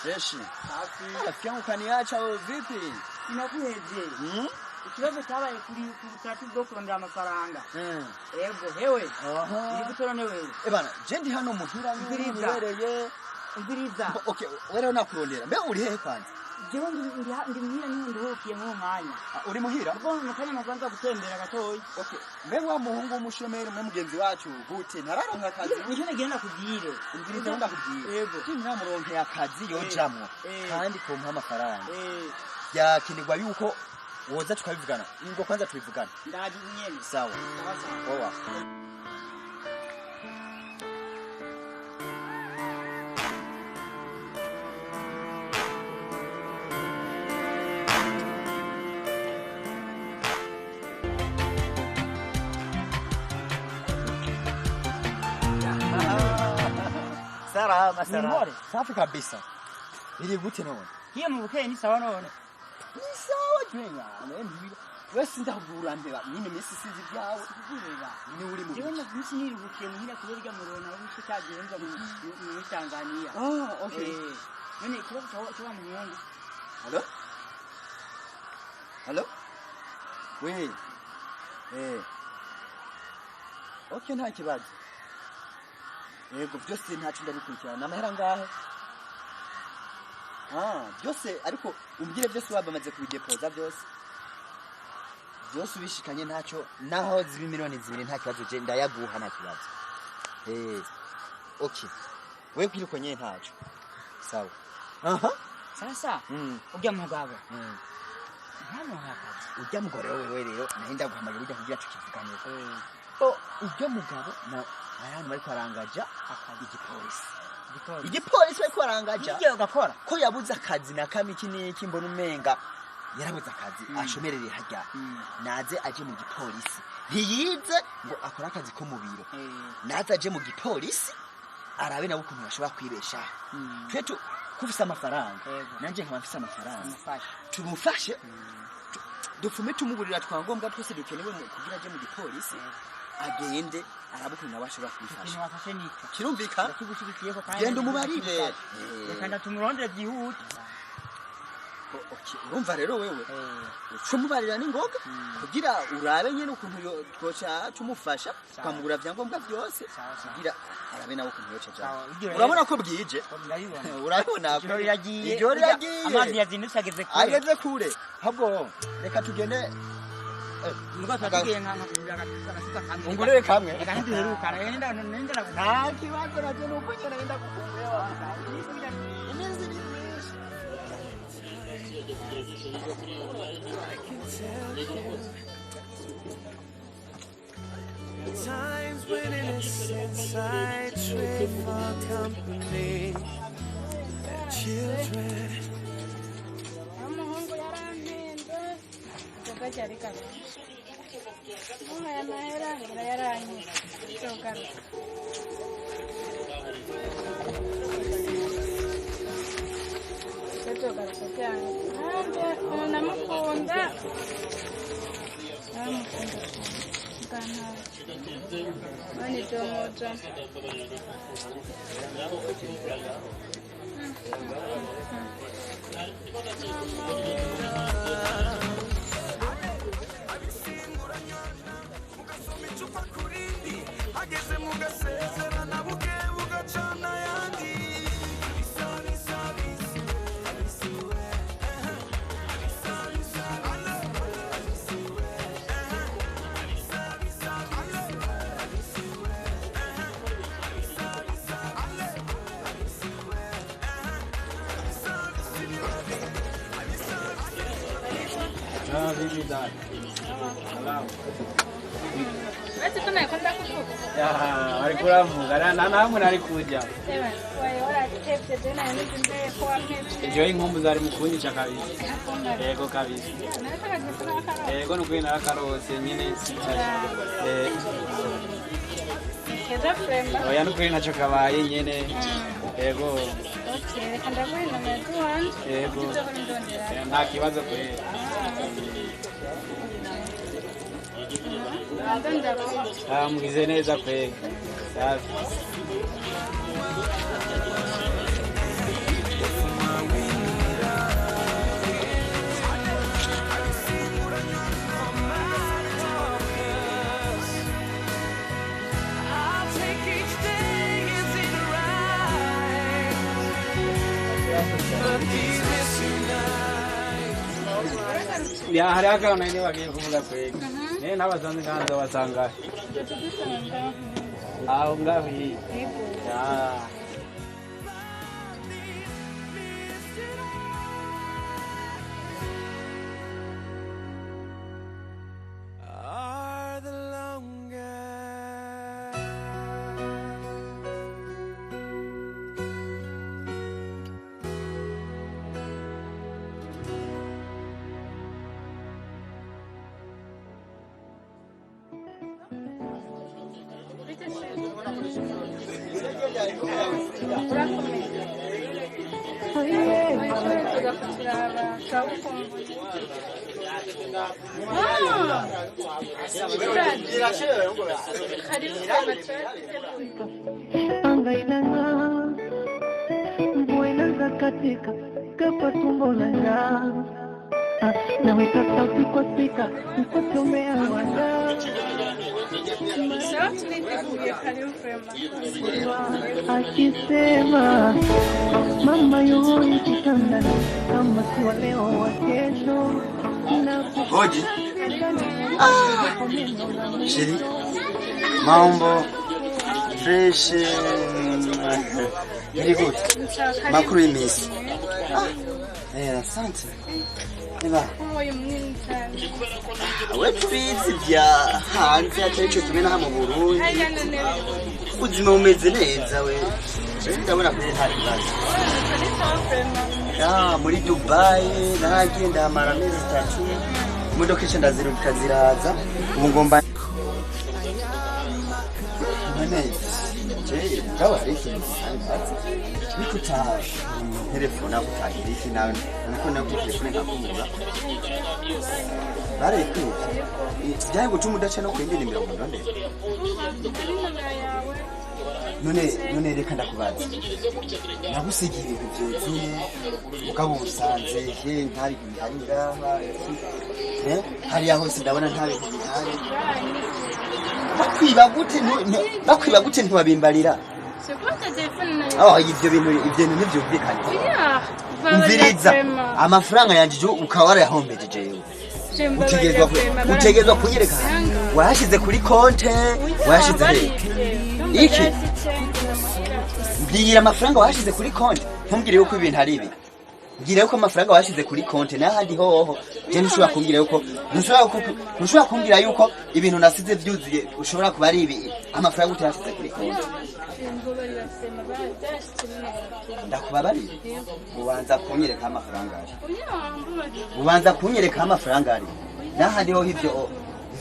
Fresh. Safi. Rafiki yangu kaniacha wewe vipi? Inakuheje? Ikibazo cyabaye kuri taratibu bwo kurondera amafaranga. Ego hewe. Nigutorane wewe. Bana, je ndi hano muhira nibereye. Ngiriza. Okay, wewe unakurondera. Mbe uri hehe kwanza? Jewe ndi muhira niho nduhukiye mu mwanya. Uri muhira? Ubwo mukanya nabanza gutembera gatoyi. Okay. Mbe wa muhungu w'umushomeri mwe mugenzi wacu gute ntararonka akazi. Nje nagenda kugire. Ngiriza wenda kugire. Yego. Ntamuronke akazi yojamwo. Kandi ko mpa amafaranga. Yakinirwa yuko woza tukabivugana. Ingo kwanza tubivugana. Ndaje nyene. Sawa. Sawa. Salama. Safi kabisa. Ili gute none? Hiyo mubukeye ni sawa none. Ni sawa jwenga. Wese ndahugura mbeba. Nyine misi sizi byawe. Kugurira. Ni uri mu. Jewe navisi nirubukiye muhira kuberya murona w'icyo cyagenza mu Tanzania. Okay. None kibazo cyo muhungu. Hello? We. Okay, nta kibazo. Yego byose ntacu ndabikurikirana. Amahera ngahe? Byose ariko umbwire byose wabamaze kubidepoza byose. Byose ubishikanye ntacyo naho zibi miliyoni 2 nta kibazo je ndayaguha nta kibazo. Okay. Wewe kwiriko nye ntacyo. Sawa. Sasa. Ujya mugabo. Hano hakazi. Ujya mugore wewe rero nahinda guhamagara ujya kugira tukivuganira. Ujya mugabo na ayana bari kwarangaja igipolisi. Igipolisi bari kwarangaja. Igiye ugakora ko yabuze akazi na kamiki niki mbona umenga yarabuze akazi ashomerere hajya. Naze aje mu gipolisi. Ntiyize ngo akora akazi ko mu biro. Naze aje mu gipolisi arabe na ukuntu bashobora kwibesha. Twetu kufisa amafaranga. Nanje nkaba mfisa amafaranga. Tumufashe. Dufume tumugurira twangombwa twese dukenewe kugira aje mu gipolisi. Agende arabukuna bashobora kwifasha. Ikintu wafashe nicyo. Kirumvika? Kigushigikiyeko kandi. Genda umubarire. Reka tumurondere byihuta. Okay, urumva rero wewe. Cumubarira ningoga kugira urabe nyene ukuntu twoca tumufasha twamugura vyangombwa byose kugira arabe nawe ukuntu yoca cyane. Urabona ko bwije? Urabona ko ijoro yagiye. Amazi yazindutse ageze kure. Habwo reka tugende ungurere kamwe. Reka nduheruka nenda nta kibazo naje nuko nyene nenda kukumbera. Times when innocence I trade for company and children. Walikuwa mugara na namwe nari kuja. Ejo inkombu zari mukunyica kabisa. Yego kabisa. Yego nuko ina karose nyine. Oya nuko ina chokabaye nyene. Yego. Okay, kanda kwa ina mtuan. Yego. Nta kibazo kwe. Mwize neza kwe. Safi. Ya hari akantu nene bagiye kuvuga kwega. N'abasanze nganzo basanga. Aho ngaho iyi. Ya. are the longest. Anga inang'aa, mvua inaanza katika kapa tumbo la njaa. Naweka sauti kwa spika nikutumia wanda akisema mama yoi kitandani kama siwa leo wa kesho. Hoji. Shiri. Mambo fresh. Very good. Makuru imesi. Asante. Eba. Awe tubizi vya hanze atarico kimwe na mu Burundi. Ubuzima bumeze neza we. Ndabona ko hari bazi. Muri Dubai nagenda amara amezi 3. Imodoka ice ndaziruka ziraza. Ubu ngomba Gawa iki nikuta telefone akutagira iki nawe nuko nakuye kuri nkakumura bare ku byaye gutuma udace no kwindira imirongo none reka ndakubaza nagusigiye ibintu byuzuye ukaba usanze he ntari bihari ngaha hari aho ndabona ntari bihari bakwiba gute ntibabimbarira ibyo bintu ntibyumvikane umviriza amafaranga yanjye ukaba warayahombeje jewe utegerezwa kunyereka wayashyize kuri konte wayashyize he iki mbwira amafaranga wayashyize kuri konte ntumbwire yuko ibintu ari ibi mbwira yuko amafaranga wayashyize kuri konte n'ahandi hoho je ntushobora kumbwira yuko ntushobora kumbwira yuko ibintu nasize byuzuye ushobora kuba ari ibi amafaranga utayashyize kuri konte ndakubabarira ubanza kunyereka amafaranga ari n'ahandi hoho ibyo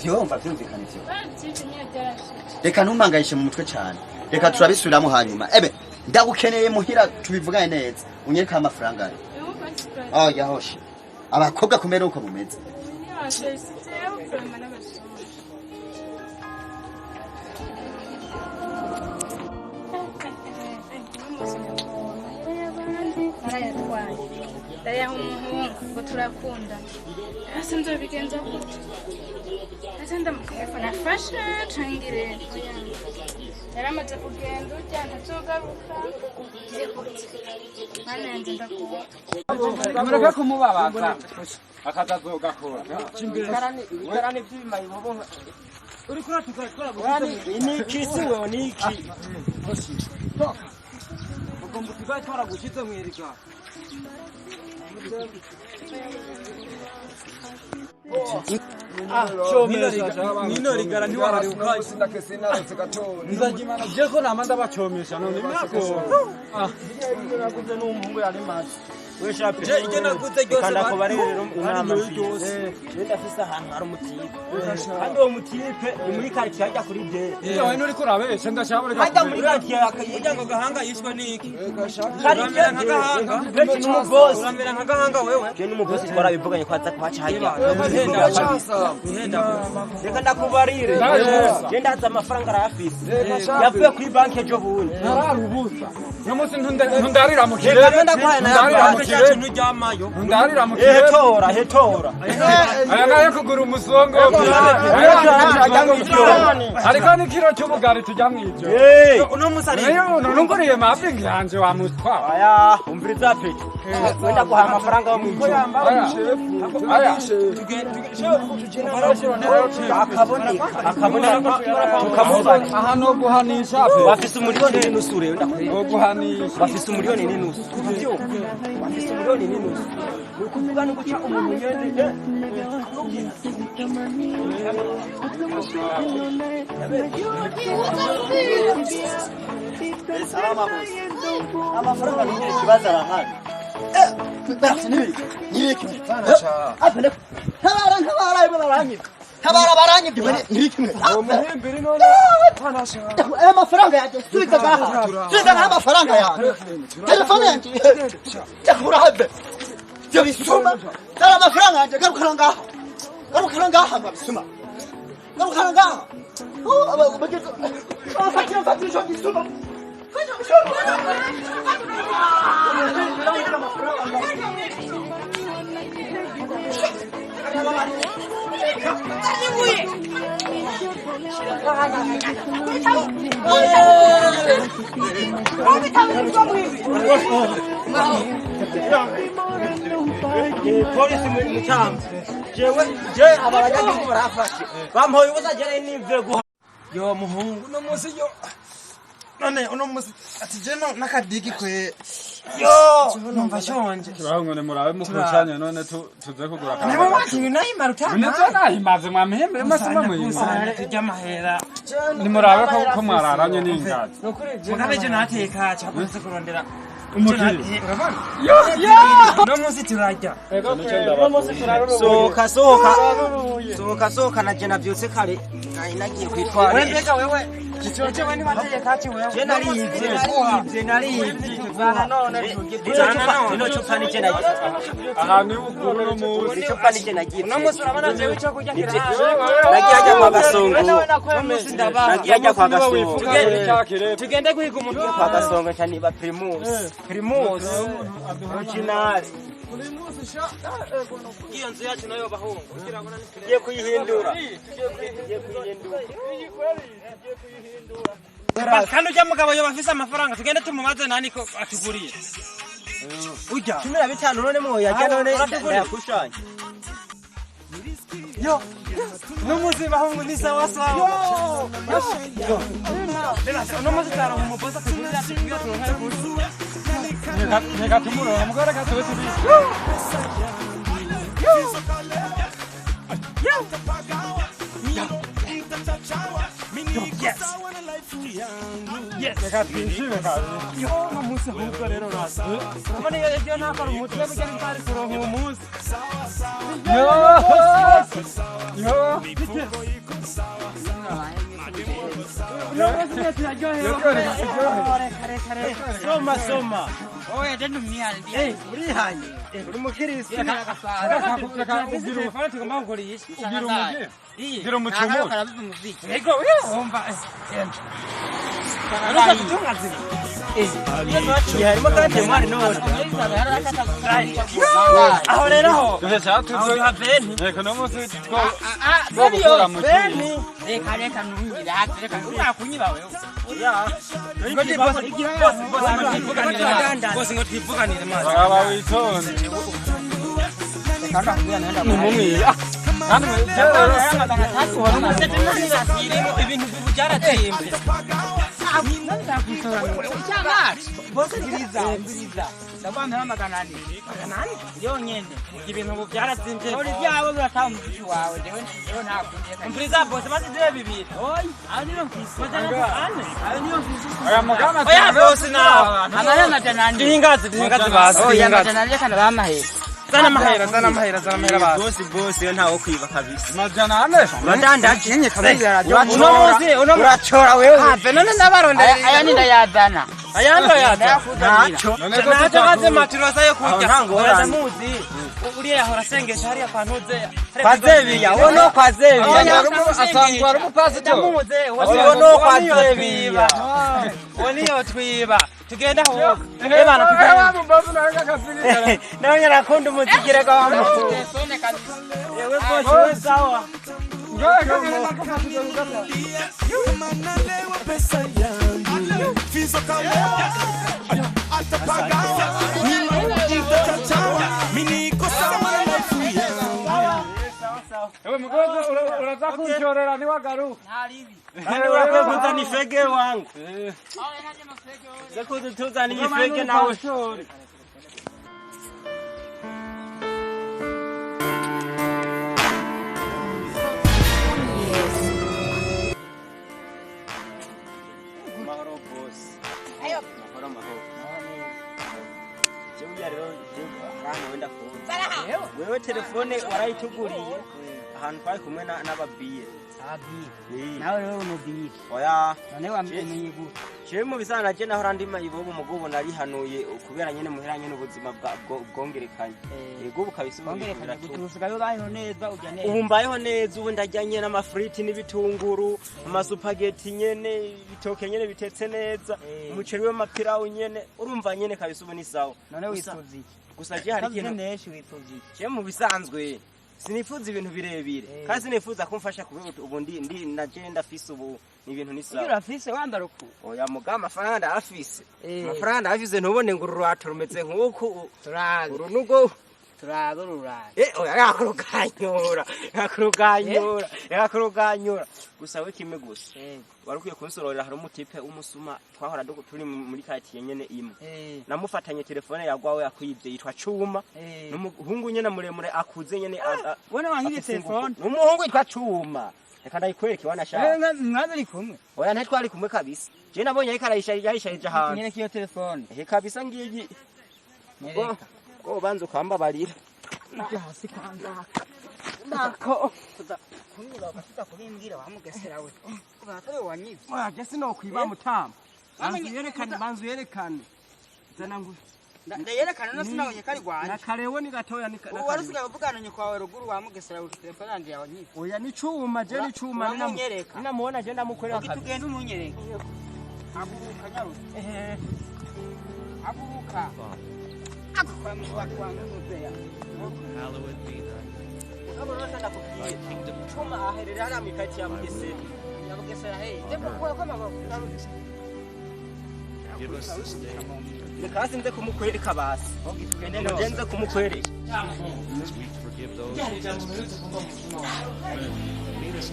vyumva vyumvikana ivyo reka ntumpangayishe mu mutwe cyane reka turabisubiramo hanyuma ndagukeneye muhira tubivugane neza unyereka amafaranga ari yahoshe abakobwa kumera uko mumeze Daya umuhungu ngo turakunda ese nzobigenza gute ese ndamukayefona afashe cangire yaramaze kugenda urya ntazogaruka mana yanjye ndakubona mureke kumubabaza akatazogakora Karani vyuma ibobo uri kuratukora niki siwe niki ugomba kuzatwara gushize mwirika Minori ntiwararuka nzagimana je ko namanda bacomesha none nako nakuze n'umuhungu yari mazi weshape je ije nakuze cyose kanda ko bari rero unama byose nenda fisa ahantu hari umutipe kandi uwo mutipe ni muri quartier ajya kuri de yewe nuri kurabesha ndashabure hajya muri quartier akajya ngo gahanga yishwe niki uramera nka gahanga ni umubosi uramera nka gahanga wewe je ni umubosi twarabivuganye kwaza kwacha hajya reka ndakubarire je ndaza amafaranga arafise yavuye kuri banki ejo bundi nararubusa nyamusi ntundarira mu kirere ndakwaye na cyacu nturyamayo ndarira mu kirere hetora aya nayo kugura umusongo ariko ni kiro cy'ubugari tujya mw'ibyo uno musari nunguriye mapping yanje wa mutwa aya umviriza pe wenda kuha amafaranga yo mw'ibyo akaboneka tukamuzana aha no guhanisha pe bafise umuriyoni n'inusu rero no guhanisha bafise umuriyoni n'inusu byo bafise umuriyoni n'inusu ni ukuvuga no guca umuntu yende amafaranga ni ikibazo arahari tabara baranyibye ni kimwe amafaranga yaje subiza gaha amafaranga yaje telefone yanjye yakura habe byo bisuma tara amafaranga yaje garukana ngaha mabisuma garukana ngaha bageze afatira cyo bisuma polisi mu cyamba je abaranyagihugu barafashe bamuhoye ubuzagere n'imve guha yo muhungu no munsi yo none uno munsi ati je no nakadiki kwe yo numva shonje turahungone murabe mukushanye none tuze kugura kana nabo bakinyi nayi maruta none nahimaze mwamihembe masima muyima tujya mahera ni murabe ko mwararanye n'ingazi mugabe je nateka cyakunze kurondera umukiri no munsi turajya sohoka naje navyutse kare nagiye kwitwara wewe kichoche wewe ni wateye kati wewe je narivye ino chupa ni tena aha ni uguru no munsi chupa ni tena gift no munsi urabana je cyo kujya kira nagiye kwa gasongo nagiye kwa gasongo tugende guhiga umuntu kwa gasongo cyane ba primus original iyo nzu yacu nayo bahungu ngiye kuyihindura kandi ujya mugabo yo bafise amafaranga tugende tumubaze nani ko atuguriye ujya 15 none mo yajya none yakushanye yo no muzi bahungu ni sawa sawa yo no muzi taro mu bosa kugurira tuyo turonka kuzi neka tumuro mugora ka tuwe tubi Yes. Neka twinjime kazi. Yo no muzi ahubwo rero rasa. Mane yo nakora umutwe kujya ntari kuronka umuzi. Soma. Oya denu miyali. Uri hanye. Uri mukirisi. Telefone tugomba kugurisha. Ugira umugi. Ugira umucumu. Ego umva. Ariko tutungaze. Harimo kandi mwari none. Aho rero ho. Tuze haveni. Reka no munsi two. Beni. Reka nungira reka urakunyiba wewe. Ya. Bosi ngo twivuganire mazi. Aba witonde. Kanda kuya nenda. Mumwi. Kandi ibintu byaratembe. Bose ngiriza. Ndabana hamaganani. Maganani? Yonyene. Ibintu byaratembe. Uri byawe birataha umufisi wawe. Dewe ntakunye. Umviriza bose bazizire bibiri. Oyi, ari no kwisi. Ari no kwisi. aya mugana. Oya bose na. Amara majanani. Dihingazi basi. Oya majanani kana bamahe. Zana mahera basi. Bosi yo ntawo kwiba kabisa. Majana ane. Madanda Kinye kabira radio. Uno urachora wewe. Ah, none ndabarondera. Aya ni ndayadana. Ayando yaza. Nacho. Nacho kaze maturoza yo kurya. Uraza muzi. Uriye ahora sengesha hariya kwa ntuze. Kwa Zebiya. Wono kwa Zebiya. Asangwa ari umupasito. Wono kwa Zebiya. Woniyo twiba. tugenda ho bana tugenda nawe narakunda umuzikira kwa mama telefone kabisa yewe bosi wewe sawa manalewa pesa yangu fizo kama atapagawa mtachachawa mimi niko sawa na mafuya Ewe mgogo unataka kunchorera ni wagaru. halivi nani wako kuzani fege wangu au enaje mafege wewe zako tuzani fege nawe mahoro boss ayo mahoro Jewe rero arano wenda ko saraha wewe telefone warayituguriye ahantu twari kumwe n'ababiye abi nawe rero umubiye oya none wamenye gute jewe mu bisana je naho randima ibobo mugubo narihanuye kubera nyene muheranye n'ubuzima bwongerekanye yego bukabisubira guturusukayo bayeho neza ujya neza ubu mbayeho neza ubu ndajyanye n'amafriti n'ibitunguru amasupageti nyene ibitoke nyene bitetse neza umuceri w'amapirawu nyene urumva nyene kabisa ubu ni sawa none wifuza iki gusa je hari ikintu neshi wifuza iki je mu bisanzwe sinifuza ibintu birebire kandi sinifuza kumfasha kubera ubu ndi naje ndafise ubu ni ibintu ni sawa urafise wambara uku oya muga amafaranga ndafise amafaranga ndafise ntubone ngo ururato rumeze nk'uko turaza urunugo turarura oya yakuruganyura gusa we kimwe gusa warukwiye kunsororera hari umutipe umusuma twahora turi muri katiye nyene imwe namufatanye telefone yagwawe yakwibye yitwa Cuma n'umuhungu nyene muremure akuze nyene wone wanyine telefone n'umuhungu yitwa Cuma reka ndayikwereke wanashaka mwaza kumwe oya ntitwari kumwe kabisa je nabonye ariko arayishayije ahantu nyene kiyo telefone kabisa ngiyi ko banzo kwambabarira hasi kwanza nako kunyura bafita kubimbwira bamugesera we ubatore wanyize oya je sinokwiba mutama banzu yerekane zana ngo ndayerekana no sinabonye kari gwanje nakarewe ni gatoya ni warusiga uvugananye kwawe ruguru wamugesera we telefone yanje yawanyize oya ni Cuma je ni Cuma ninamuona je ndamukorera kabisa tugenda umunyereke aburuka nyaruka aburuka akwa mwangu muzea hallowed be thy kingdom Cuma aherera hara mikati ya Bugesera hey ndipo kwa kama give us this day nikasi nze kumukwereka basi nze kumukwereka we forgive those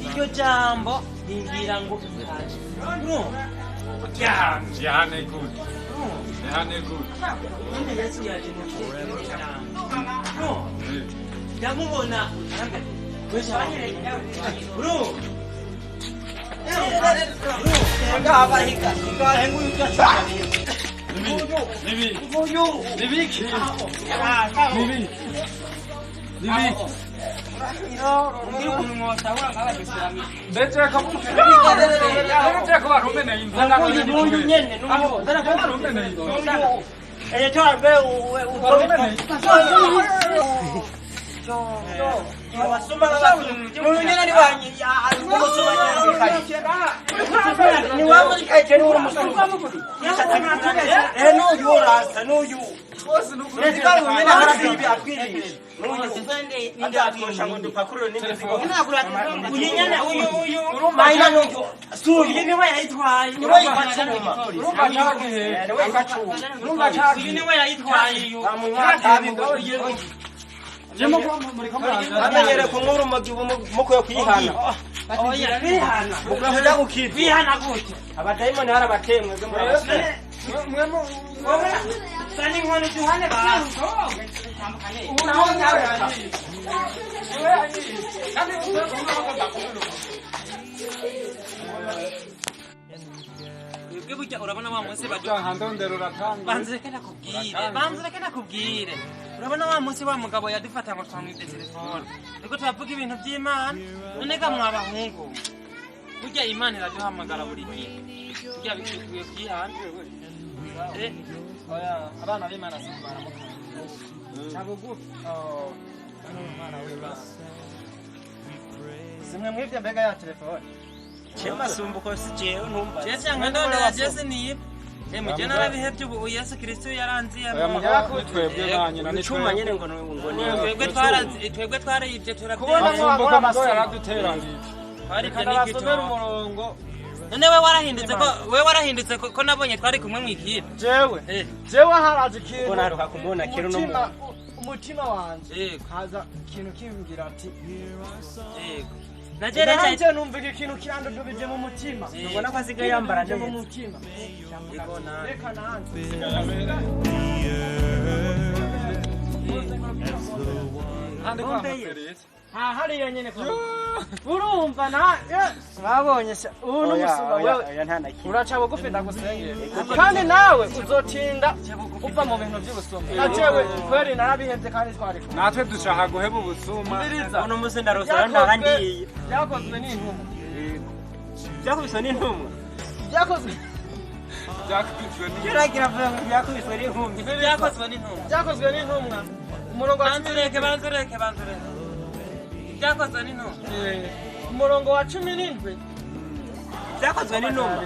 iryo jambo ngira ngo Jahane good. Jahane good. nende Yesu yaje mu ndamubona bro ngabahika ngahengu yutashaka Nibi. Nibi. Ndetse ko barumbe na inzara n'uyu nyene eyetarbe abasoma n'uyu nyene ni banyi umusoma ni wamuri kaje ni umusoma n'uyu urasa n'uyu Ndio nyene harabibi akwiriye Nindatosha ngo dupakuro n'imizigo. Uyinyana uyu urumanya n'uyu. Suri niwe yayitwaye. Niwe yitwacuma. urumva cyagihe urumva cyagihe Niwe yayitwaye uyu. jemo muri kamera Amenyere ku nkuru muko yo kwihana. Oya bihana. Mukajya gukira. Bihana gute? Abadayimoni harabatemwe bwo murabase. mwemo Sani nkone duhane basi. unaho nyawe kandi Ubwe burya urabona wa munsi bajo handondero ratanga banzureke nakubwire urabona wa munsi wa mugabo yadufata ngo twamwibye telefone niko turavuga ibintu by'Imana none ga mwabahungu burya Imana iraduhamagara buri gihe burya bikwiye kwihana oya abana b'Imana simbara mukavuga Imana w'Imana simwe mwibye mbega ya telefone Chema sumbuko si jewe ntumba. Jesse ngandona Jesse ni Muje narabihevye ubu Yesu Kristo yaranziye aya mugabo twebwe nanyu na icuma nyene ngo twebwe twarayivye kubona turabyemera ko mugabo yaraduteranije twarivye basomera n'igito umurongo none we warahindutse ko nabonye twari kumwe mw'ikipe jewe haraje ikintu Mbona haruka kumubona kera uno umutima wanje Yego. haza ikintu kimbwira ati yego najereje nanje numva ikintu kirandudubije mu mutima ubona ko asigaye yambara mu neza mutima yego na reka nanze handi kwa Felix hariya nyene kwa urumva na babonye ubu n'umusuma wewe uraca bugufi ndagusengera kandi nawe uzotinda uva mu bintu by'ubusuma najewe kweri narabihevye kandi twari natwe dushaka guheba ubusuma uno musi ndarosora ndarangiye byakozwe n'intumwa byakubiswe n'intumwa byakozwe byakubiswe kiragira vuga ngo byakubiswe n'intumwa byakozwe n'intumwa byakozwe n'intumwa umurongo wa banzureke byakozwe n'intumwa umurongo wa 17 byakozwe n'intumwa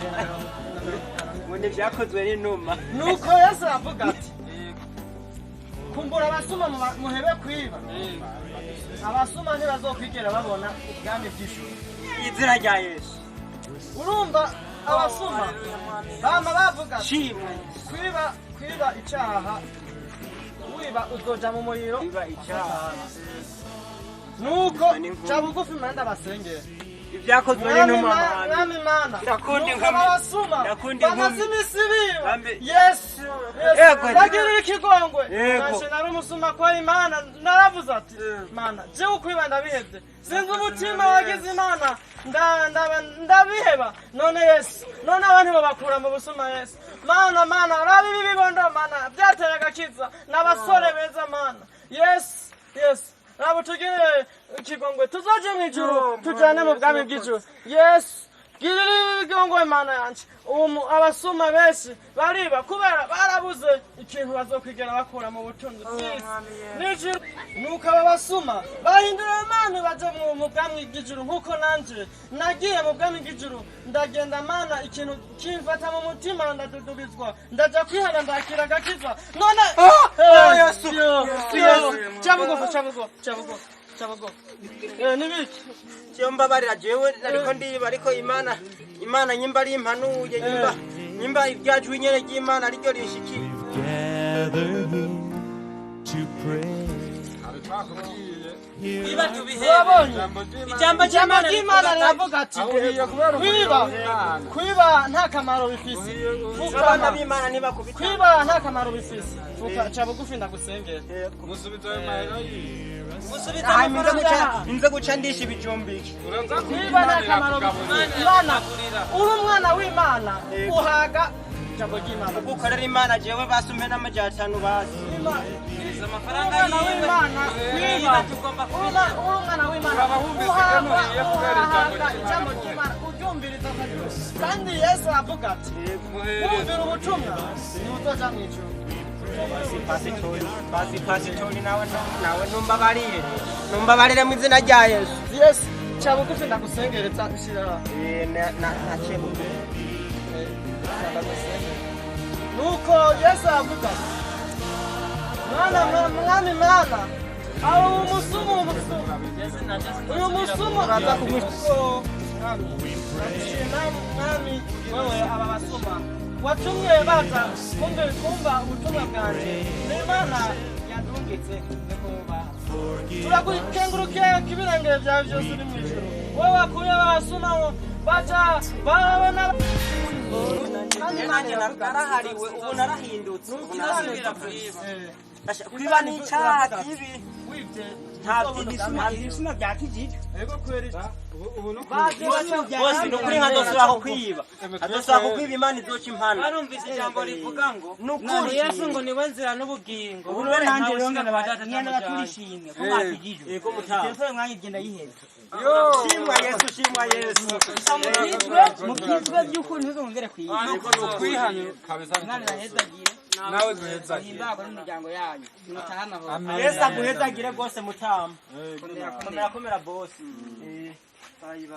ubundi byakozwe n'intumwa nuko Yesu avuga ati kumbura abasuma muhebe kwiba abasuma ntibazokwigera babona ubwami bw'ijuru izina rya Yesu urumva abasuma bama bavuga shimwe kwiba icaha wiba uzoja mu muriro biba icyaha nuko ca bugufi manda basengera ibyakozwe n'intumwa mwami mana Ndakundi nuko nkumi. abasuma Ndakundi bamaze nkumi. imisi biba Bambe- yesu Yego. ndagirira ikigongwe Yego. nanje nari umusuma kwa imana naravuze ati mana jewe ukwiba ndabihevye sinzi umutima wagize imana ndabiheba none yesu none abantu babakura mu busuma yesu mana rabi ibi bibondo mana byateye agakiza n'abasore beza mana yesu ntabwo tugire ikigongwe tuzoje mu ijuru tujyane mu bwami bw'ijuru yesu girira ikigongwe mana yanje abasuma benshi bariba kubera barabuze ikintu bazokwigera bakura mu butunzi bw'isi n'ijuru nuko aba basuma bahindura imana baje mu bwami bw'ijuru nk'uko nanje nagiye mu bwami bw'ijuru ndagenda mana ikintu kimfata mu mutima ndadudubizwa ndaja kwihana ndakira agakiza none yesu cabugo nibiki cyo mbabarira jewe ariko ndiba ariko imana nyimba ari impanuye nyimba ibyajwe nyene ry'imana ariko rishikira niba tubihe wabonye ijambo ijambo ry'Imana ry'imana riravuga ati kwiba nta kamaro bifise abana b'imana ntibakubita kwiba nta kamaro bifise ca bugufi ndagusengera musubizo y'amahera inze guca ndisha ibijumbiki kwiba nta kamaro bifise imana uri umwana w'imana uhaga ijambo ry'imana gukorera imana jewe basumpe n'amajyatanu bazi amafaranga umwana w'imana kwiba uri umwana w'imana uhaga ijambo ry'imana uryumviriza kandi yesu avuga ati wumvira ubutumwa ntuzoja mu ijuru pasitori nawe numbabarire mu izina rya yesu yesu ca bugufi ndagusengereza shira naciye bugufi nuko yesu avuga mwami mana aho umusumu uyu musumu aza kumwishima mwami wewe aba basuma watumye baza kumva ubutumwa bwanje n'imana yandungitse turagukengurukiye kibirengere byawe byose uri mu ijuru wowe wakuye abasuma baca babona nanjye narahariwe ubu narahindutse kwiba ni icyaha kibi nta bisuma bya kijiji bose ni ukuri nkadosubiraho kwiba adosubira kukwiba imana izoca impana barumvise ijambo rivuga ngo nukuri yesu ngo niwe nzira n'ubugingo ubu rero nanjye rero ngana turishimye ko mwakijijwe yego mutaha telefone mwanya igenda yiheza shimwa yesu mukizwe by'ukuri ntuzongere kwiba twihanye kabisa nawe duhezagire imbago n'imiryango yanyu mutaha amahoro yesu aguhezagire rwose mutama komera bosi bayi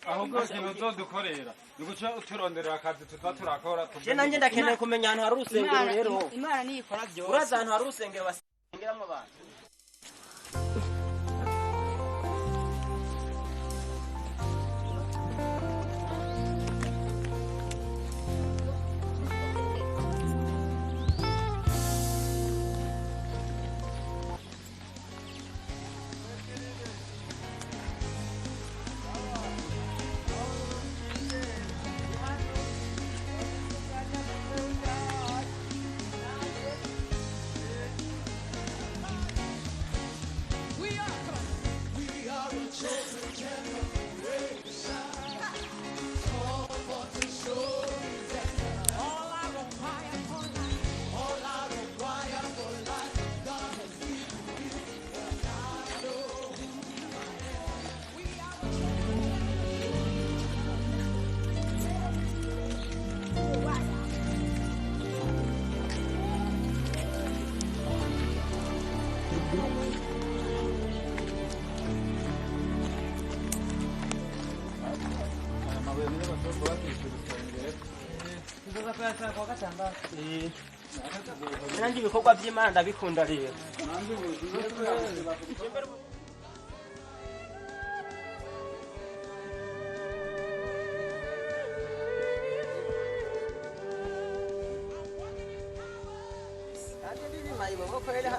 ahubwo ikintu uzodukorera ni guca uturonderera akazi tuza turakora je nanje ndakeneye kumenya ahantu hari urusengero rero Imana niyo ikora byose uraza ahantu hari urusengero basengeramo abantu nanjye ibikorwa by'Imana ndabikunda rero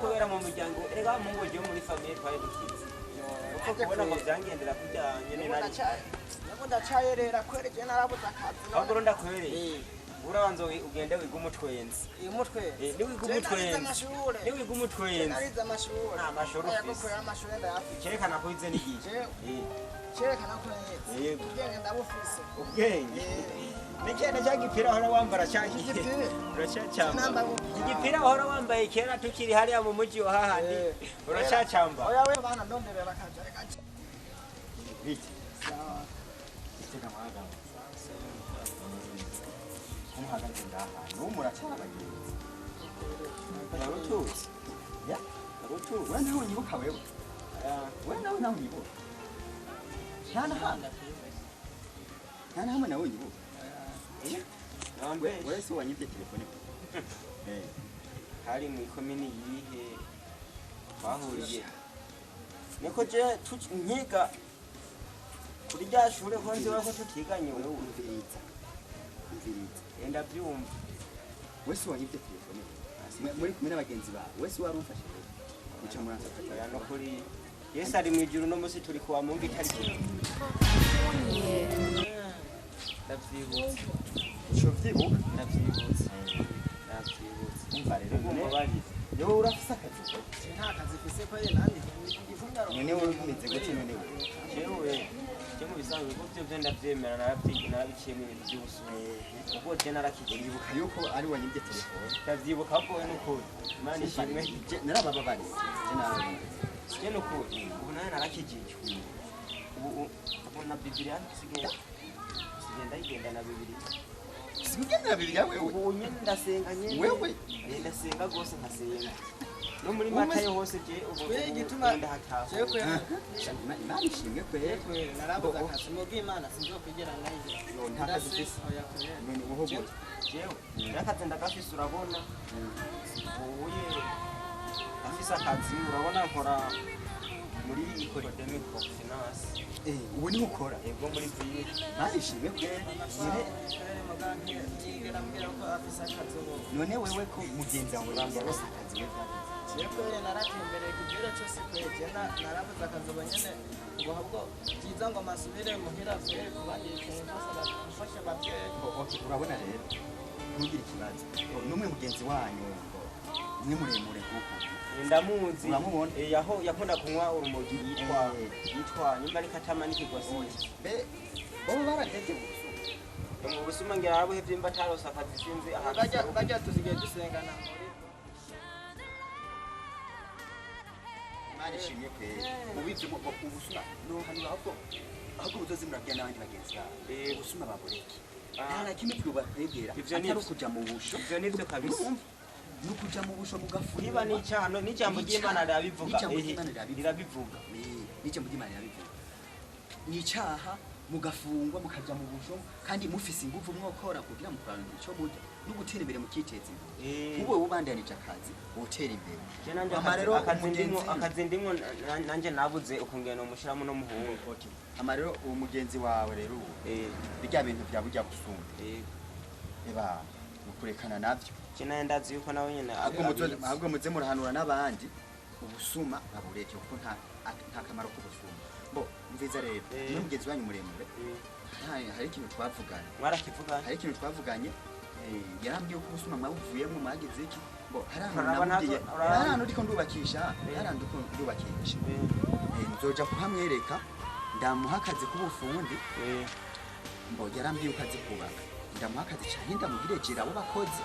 kubera mu muryango erega mu ngo muri famille twaye dukize uko kubona ngo byangendera kujyanye nako ndacayerera kwereje narabuza akazi ahubwo ndakwereye urabanza ugende wiga umutwenzi ni wiga umutwenzi ni wiga umutwenzi narize amashuri nta mashuri ufise amashuri ndayafite cyerekana ko wize n'igihe cyerekana ko yego ubwenge ndabufise ubwenge Nikene cya gipira ahora wambara cyagiye uracyacamba igipira ahora wambaye kera tukiri hariya mu mujyi wa hahandi uracyacamba oya we bana ndonderera kaje reka biki sawa tega mwaga kumhagaze ngaha numuracyaba bagenzi narutuzi ya narutuzi wewe nawe nyibuka wewe wewe nawe nyibuka cyane hanga nawe nyibuka wewe si wanyibye telefone hari mu komini yihe bahuriye niko je nkiga kuri rya shure ko nzi ko tutiganye wewe umviriza enda byumva wese wanyibye telefone muri kumwe n'abagenzi bawe wese warumfashe uca muransa ya no kuri Yesu ari mu ijuru no musi turi kuwa mungu itariki ndavyibutse Chovyibuka ndavyibutse umva rero none bari yewe urafisa akazi nta kazi fise ko yena ndi igifunyaro none wowe umeze gute none jewe je mu bisanzwe ko byo ndavyemera narabyiga narabiciye mu bintu by'ubusuma ubwo je narakigera ibuka yuko ari wanyibye telefone ndavyibuka ko we nuko Imana ishimwe narabababari je nuko ubu naye narakijije ubu na Biblia sigenda na Biblia sigenda Biblia wewe ubu nyine ndasenganye wewe ndasenga gose nkasenga no muri Matayo hose je ubu igituma ndahataha je kwe Imana ishimwe kwe narabuza akazi mu bw'Imana sinzokwigera nayo no ntakazifise none uhobo jewe ndakaze ndagafise urabona ubuye afisa akazi urabona nkora muri Academic of Finance ubu ni ukora yego muri biye nayishimye kwe none wewe ko mugenzi wawe yarose akazi wewe kwere naratembereye kugera cyose kweje narabuza akazi banyene ngo ahubwo byiza ngo masubire muhira kwere kubangiye kumufasha babye okay urabona rero ntugire ikibazo numwe mugenzi wanyu mwe muremure kuko ndamuzi uramubona yaho yakunda kunywa urumogi yitwa nyuma ari katama n'ikigwasi be bo baratete mu busuma ngira abo hevye mbataro sakazi sinzi bajya tuzigiye dusengana Imana ishimye kwe ubivye mu ubusuma no hano ahubwo uzozi murabya n'abandi bagenzi bawe ubusuma baboreke nta kimwe twubakwegera atari ukuja mu busho ivyo nivyo kabisa nukuja mu busho mugafuba niba n'icano n'ijambo ry'Imana rirabivuga rirabivuga n'ijambo ry'Imana rirabivuga ni icaha mugafungwa mukaja mu busho kandi mufise ingufu mwokora kugira mu kurana ico burya no gutera imbere mukiteza imbere ubu ubandanije akazi wotera imbere amarero akazi ndimo nanje nabuze ukungena umushiramo no muhungu amarero uwo mugenzi wawe rero bijya bintu bya burya gusumba eba mukurekana navyo kina ndazi yuko nawe nyene ahubwo muze murahanura n'abandi ubusuma abureke kuko nta kamaro k'ubusuma bo mviza rero n'umugenzi wanyu muremure hari ikintu twavuganye mwarakivuganye hari ikintu twavuganye yarambwiye ko ubusuma mwabuvuyemo mwagize iki bo harano ndiko ndubakisha nzoja kuhamwereka ndamuha akazi k'ubufundi mbo yarambwiye ko azi kubaka ndamuha akazi cyane ndamugiregera abo bakozi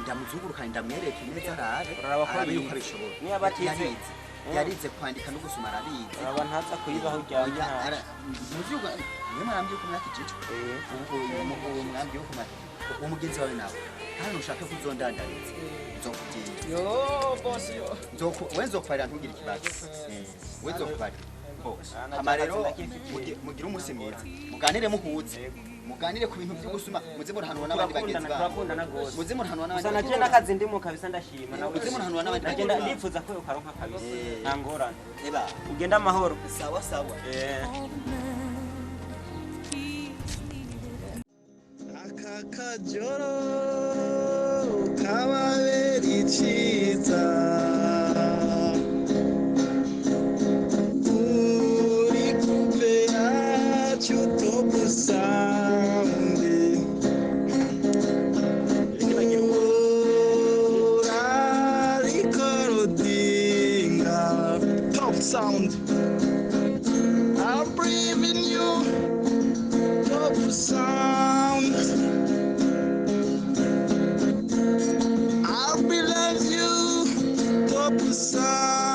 ndamuzungurukana ndamwereke neza arabe yuko abishobora yarize kwandika no gusoma arabizi ntaza kuyibaho ujyanye muvyuga niyo marambye ko mwakijije ubu mwambye ko uwo mugenzi wawe nawe kandi ushaka kuzondandariza nzokugenda yo boss yo wenzokwarira ntugira ikibazo wenzokwarira amarero mugira umunsi mwiza muganire muhuze muganire ku bintu byo gusuma muze murahanwa n'abandi bagenzi bawe muze murahanwa n'abandi usana je nakazi ndimo kabisa ndashima muze murahanwa n'abandi bagenda nifuza ko ukaronka kabisa ntangorane eba ugenda amahoro sawa sawa akakajoro kababera iciza uri kumve yacu tomusambi urarikorodinga top sound I'm breathing you top sound I'll be like you top sound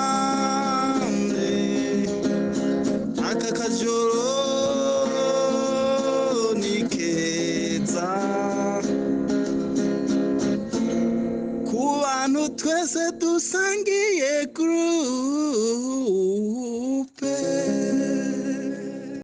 akakajoro nikeza ku bantu twese dusangiye groupe